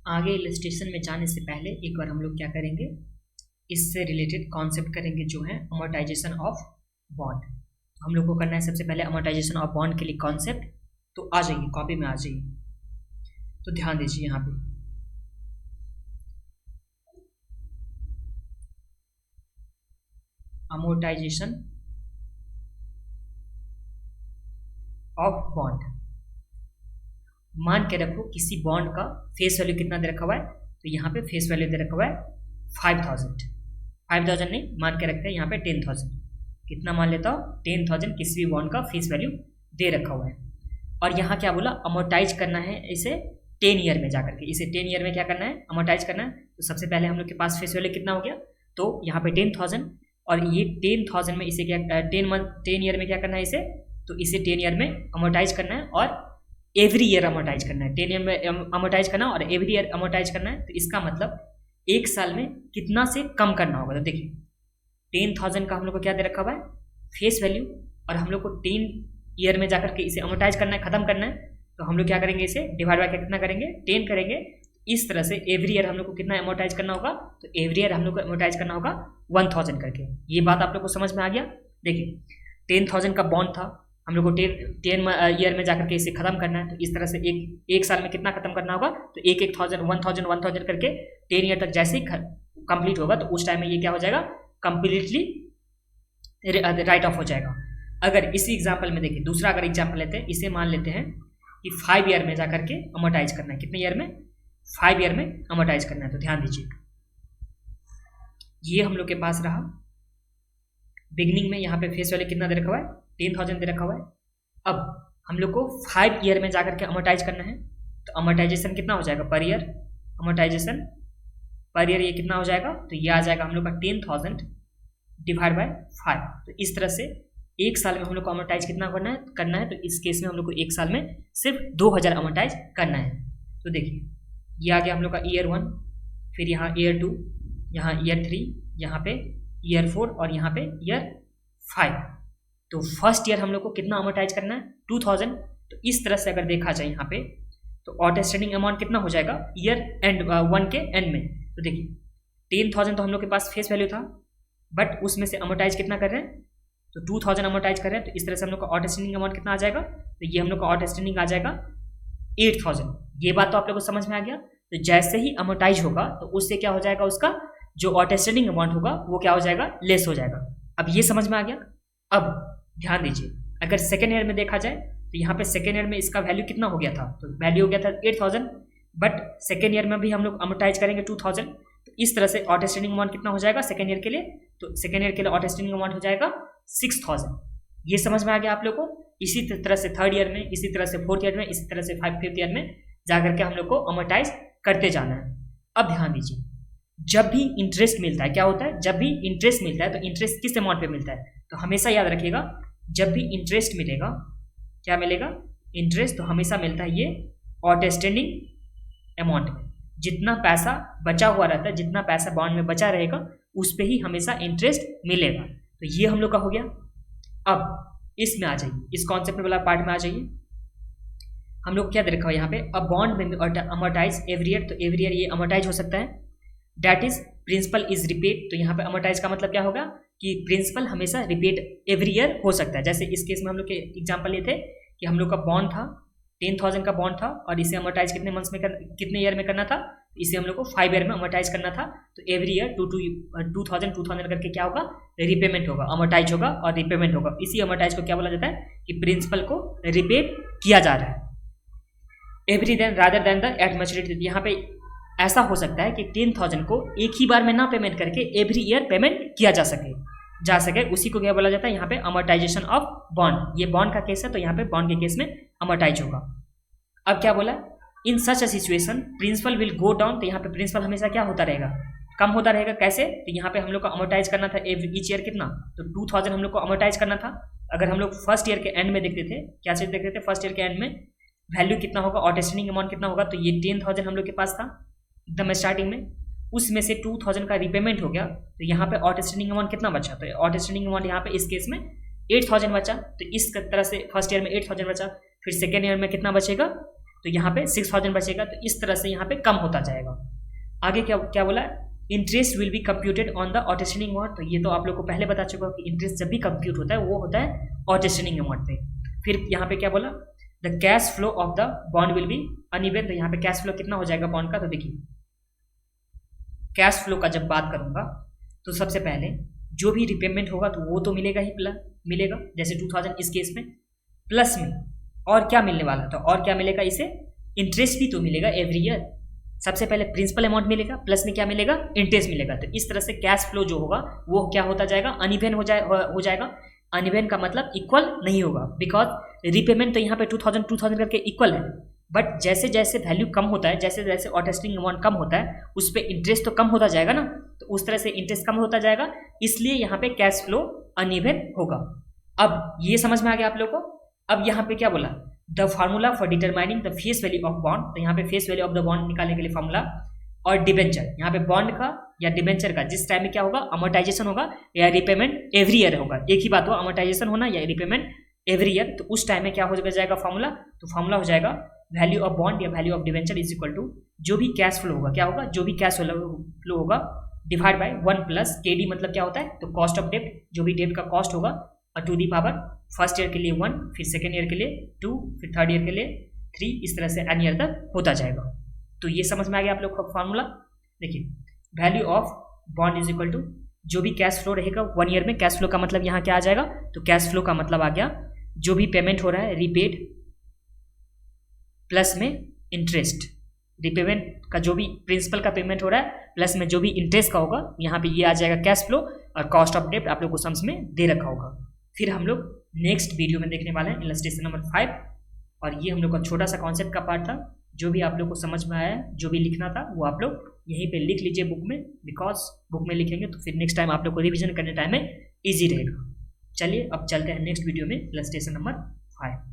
आगे इलस्ट्रेशन में जाने से पहले एक बार हम लोग क्या करेंगे, इससे रिलेटेड कॉन्सेप्ट करेंगे जो है अमोर्टाइजेशन ऑफ बॉन्ड। हम लोग को करना है सबसे पहले अमोर्टाइजेशन ऑफ बॉन्ड के लिए कॉन्सेप्ट। तो आ जाइए, कॉपी में आ जाइए। तो ध्यान दीजिए यहाँ पे अमोर्टाइजेशन ऑफ बॉन्ड। मान के रखो किसी बॉन्ड का फेस वैल्यू कितना दे रखा हुआ है, तो यहाँ पे फेस वैल्यू दे रखा हुआ है 5000 नहीं, मान के रखते हैं यहाँ पे 10,000। कितना मान लेता हूँ, 10,000 किसी भी बॉन्ड का फेस वैल्यू दे रखा हुआ है। और यहाँ क्या बोला, अमोर्टाइज करना है इसे 10 ईयर में जाकर के। इसे 10 ईयर में क्या करना है, अमोर्टाइज करना है। तो सबसे पहले हम लोग के पास फेस वैल्यू कितना हो गया, तो यहाँ पे 10,000, और ये 10,000 में इसे क्या 10 ईयर में क्या करना है इसे, तो इसे 10 ईयर में अमोर्टाइज करना है और एवरी ईयर अमोर्टाइज करना है। 10 ईयर में अमोर्टाइज करना है और एवरी ईयर अमोर्टाइज करना है। तो इसका मतलब एक साल में कितना से कम करना होगा। तो देखिए 10,000 का हम लोग को क्या दे रखा हुआ है, फेस वैल्यू, और हम लोग को 10 ईयर में जाकर के इसे अमोर्टाइज करना है, खत्म करना है। तो हम लोग क्या करेंगे, इसे डिवाइड बाय कितना करेंगे, 10 करेंगे। इस तरह से एवरी ईयर हम लोग को कितना अमोर्टाइज करना होगा, तो एवरी ईयर हम लोग को अमोर्टाइज करना होगा 1000 करके। ये बात आप लोग को समझ में आ गया। देखिए 10,000 का बॉन्ड था, हम लोग को 10 ईयर में जाकर के इसे खत्म करना है। तो इस तरह से एक साल में कितना खत्म करना होगा, तो 1000 करके 10 ईयर तक जैसे ही कंप्लीट होगा, तो उस टाइम में ये क्या हो जाएगा, कंप्लीटली राइट ऑफ हो जाएगा। अगर इसी एग्जाम्पल में देखिए, दूसरा अगर एग्जाम्पल लेते हैं, इसे मान लेते हैं कि 5 ईयर में जाकर के अमोर्टाइज करना है। कितने ईयर में, 5 ईयर में अमोर्टाइज करना है। तो ध्यान दीजिए, ये हम लोग के पास रहा। बिगनिंग में यहाँ पे फेस वैल्यू कितना दे रखा हुआ है, 10,000 दे रखा हुआ है। अब हम लोग को 5 ईयर में जाकर के अमोर्टाइज करना है। तो अमोर्टाइजेशन कितना हो जाएगा per year, amortisation per year ये कितना हो जाएगा, तो ये आ जाएगा हम लोग का 10,000 डिवाइड बाय 5। तो इस तरह से एक साल में हम लोग को अमोर्टाइज कितना करना है। तो इस केस में हम लोग को एक साल में सिर्फ 2000 अमोर्टाइज करना है। तो देखिए ये आ गया हम लोग का ईयर 1, फिर यहाँ ईयर 2, यहाँ ईयर 3, यहाँ पे ईयर 4 और यहाँ पे ईयर 5। तो फर्स्ट ईयर हम लोग को कितना अमोर्टाइज करना है, 2000। तो इस तरह से अगर देखा जाए यहाँ पे, तो आउटस्टैंडिंग अमाउंट कितना हो जाएगा ईयर एंड 1 के एंड में। तो देखिए 10,000 तो हम लोग के पास फेस वैल्यू था, बट उसमें से अमोर्टाइज कितना कर रहे हैं, तो 2000 अमोर्टाइज कर रहे हैं। तो इस तरह से हम लोग का आउटस्टैंडिंग अमाउंट कितना आ जाएगा, तो ये हम लोग का आउटस्टैंडिंग आ जाएगा 8,000। ये बात तो आप लोग को समझ में आ गया। तो जैसे ही अमोर्टाइज होगा, तो उससे क्या हो जाएगा, उसका जो आउटस्टैंडिंग अमाउंट होगा वो क्या हो जाएगा, लेस हो जाएगा। अब ये समझ में आ गया। अब ध्यान दीजिए, अगर सेकेंड ईयर में देखा जाए, तो यहाँ पे सेकेंड ईयर में इसका वैल्यू कितना हो गया था, तो वैल्यू हो गया था 8,000, बट सेकेंड ईयर में भी हम लोग अमोर्टाइज करेंगे 2000। तो इस तरह से आउटस्टैंडिंग अमाउंट कितना हो जाएगा सेकेंड ईयर के लिए, तो सेकेंड ईयर के लिए आउटस्टैंडिंग अमाउंट हो जाएगा 6,000। ये समझ में आ गया आप लोग को। इसी तरह से थर्ड ईयर में, इसी तरह से फोर्थ ईयर में, इसी तरह से फिफ्थ ईयर में जाकर के हम लोग को अमोर्टाइज करते जाना है। अब ध्यान दीजिए, जब भी इंटरेस्ट मिलता है, क्या होता है, जब भी इंटरेस्ट मिलता है, तो इंटरेस्ट किस अमाउंट पे मिलता है, तो हमेशा याद रखिएगा, जब भी इंटरेस्ट मिलेगा, क्या मिलेगा, इंटरेस्ट, तो हमेशा मिलता है ये आउटस्टैंडिंग अमाउंट में। जितना पैसा बचा हुआ रहता है, जितना पैसा बॉन्ड में बचा रहेगा, उस पर ही हमेशा इंटरेस्ट मिलेगा। तो ये हम लोग का हो गया। अब इसमें आ जाइए, इस कॉन्सेप्ट वाला पार्ट में आ जाइए। हम लोग क्या दे रखा है यहाँ पे, अ बॉन्ड में अमोर्टाइज एवरी ईयर। तो एवरी ईयर ये अमोर्टाइज हो सकता है। That is principal is repaid. तो यहाँ पे अमोर्टाइज का मतलब क्या होगा, कि प्रिंसिपल हमेशा रिपीट एवरी ईयर हो सकता है। जैसे इस केस में हम लोग के एग्जांपल ये थे कि हम लोग का बॉन्ड था 10,000 का बॉन्ड था, और इसे अमोर्टाइज कितने मंथ्स में कितने ईयर में करना था, इसे हम लोग को 5 ईयर में अमोर्टाइज करना था। तो एवरी ईयर 2000 करके क्या होगा, रिपेमेंट होगा, अमोर्टाइज होगा और रिपेमेंट होगा। इसी अमोर्टाइज को क्या बोला जाता है, कि प्रिंसिपल को रिपेड किया जा रहा है every then rather than the at maturity. यहाँ पे ऐसा हो सकता है कि 10,000 को एक ही बार में ना पेमेंट करके एवरी ईयर पेमेंट किया जा सके, उसी को क्या बोला जाता है यहाँ पे, अमोर्टाइजेशन ऑफ बॉन्ड। ये बॉन्ड का केस है, तो यहाँ पे बॉन्ड के केस में अमोर्टाइज होगा। अब क्या बोला, in such a situation principle will go down. तो यहाँ पे प्रिंसिपल हमेशा क्या होता रहेगा, कम होता रहेगा। कैसे, तो यहाँ पे हम लोग को अमोर्टाइज करना था ईच ईयर कितना, तो 2000 हम लोग को अमोर्टाइज करना था। अगर हम लोग फर्स्ट ईयर के एंड में देखते थे, क्या चीज देखते थे, फर्स्ट ईयर के एंड में वैल्यू कितना होगा, आउटस्टैंडिंग अमाउंट कितना होगा, तो ये 10,000 हम लोग के पास था एकदम स्टार्टिंग में, उसमें से 2000 का रिपेमेंट हो गया। तो यहाँ पे आउटस्टैंडिंग अमाउंट कितना बचा, तो आउटस्टैंडिंग अमाउंट यहाँ पे इस केस में 8000 बचा। तो इस तरह से फर्स्ट ईयर में 8000 बचा, फिर सेकेंड ईयर में कितना बचेगा, तो यहाँ पे 6000 बचेगा, तो इस तरह से यहाँ पे कम होता जाएगा। आगे क्या क्या बोला, interest will be computed on the outstanding amount. तो ये तो आप लोग को पहले बता चुका हूँ कि इंटरेस्ट जब भी कंप्यूट होता है वो होता है आउटस्टैंडिंग अमाउंट पे। फिर यहाँ पे क्या बोला, the cash flow of the bond will be uneven. तो यहाँ पे कैश फ्लो कितना हो जाएगा बॉन्ड का, तो देखिए कैश फ्लो का जब बात करूंगा तो सबसे पहले जो भी रिपेमेंट होगा तो वो तो मिलेगा ही, प्लस मिलेगा जैसे 2000 इस केस में, प्लस में और क्या मिलने वाला, तो और क्या मिलेगा इसे, इंटरेस्ट भी तो मिलेगा एवरी ईयर। सबसे पहले प्रिंसिपल अमाउंट मिलेगा, प्लस में क्या मिलेगा, इंटरेस्ट मिलेगा। तो इस तरह से कैश फ्लो जो होगा वो क्या होता जाएगा, अनइवन हो जाएगा। अनइवन का मतलब इक्वल नहीं होगा, बिकॉज रिपेमेंट तो यहाँ पे 2000 करके इक्वल है, बट जैसे जैसे वैल्यू कम होता है, जैसे जैसे आउटस्टैंडिंग अमाउंट कम होता है, उस पर इंटरेस्ट तो कम होता जाएगा ना, तो उस तरह से इंटरेस्ट कम होता जाएगा, इसलिए यहाँ पे कैश फ्लो अनइवन होगा। अब ये समझ में आ गया आप लोग को। अब यहाँ पे क्या बोला, the formula for determining the face value of bond. तो यहाँ पे face value of the bond निकालने के लिए फार्मूला, और डिबेंचर, यहाँ पे बॉन्ड का या डिबेंचर का जिस टाइम में क्या होगा, अमोर्टाइजेशन होगा या रिपेमेंट एवरी ईयर होगा, एक ही बात हो, अमोर्टाइजेशन होना या रिपेमेंट एवरी ईयर, तो उस टाइम में क्या हो जाएगा फार्मूला, तो फार्मूला हो जाएगा वैल्यू ऑफ बॉन्ड या value of debenture is equal to जो भी कैश फ्लो होगा, क्या होगा, जो भी कैश फ्लो होगा डिवाइड बाय 1 प्लस KD, मतलब क्या होता है, तो कॉस्ट ऑफ डेब्ट, जो भी डेब्ट का कॉस्ट होगा, और to the power first year के लिए 1, फिर सेकेंड ईयर के लिए 2, फिर थर्ड ईयर के लिए 3, इस तरह से एन ईयर तक होता जाएगा। तो ये समझ में आ गया आप लोग का फॉर्मूला। देखिए value of bond is equal to जो भी कैश फ्लो रहेगा 1 ईयर में, कैश फ्लो का मतलब यहाँ क्या आ जाएगा, तो कैश फ्लो का मतलब आ गया जो भी पेमेंट हो रहा है रिपेड प्लस में इंटरेस्ट, रिपेमेंट का जो भी प्रिंसिपल का पेमेंट हो रहा है प्लस में जो भी इंटरेस्ट का होगा, यहाँ पे ये आ जाएगा कैश फ्लो, और कॉस्ट ऑफ डेब्ट आप लोग को सम्स में दे रखा होगा। फिर हम लोग नेक्स्ट वीडियो में देखने वाले हैं इलस्ट्रेशन नंबर 5, और ये हम लोग का छोटा सा कॉन्सेप्ट का पार्ट था। जो भी आप लोग को समझ में आया, जो भी लिखना था वो आप लोग यहीं पे लिख लीजिए बुक में, बिकॉज बुक में लिखेंगे तो फिर नेक्स्ट टाइम आप लोग को रिविजन करने टाइम में ईजी रहेगा। चलिए अब चलते हैं नेक्स्ट वीडियो में इलस्ट्रेशन नंबर 5।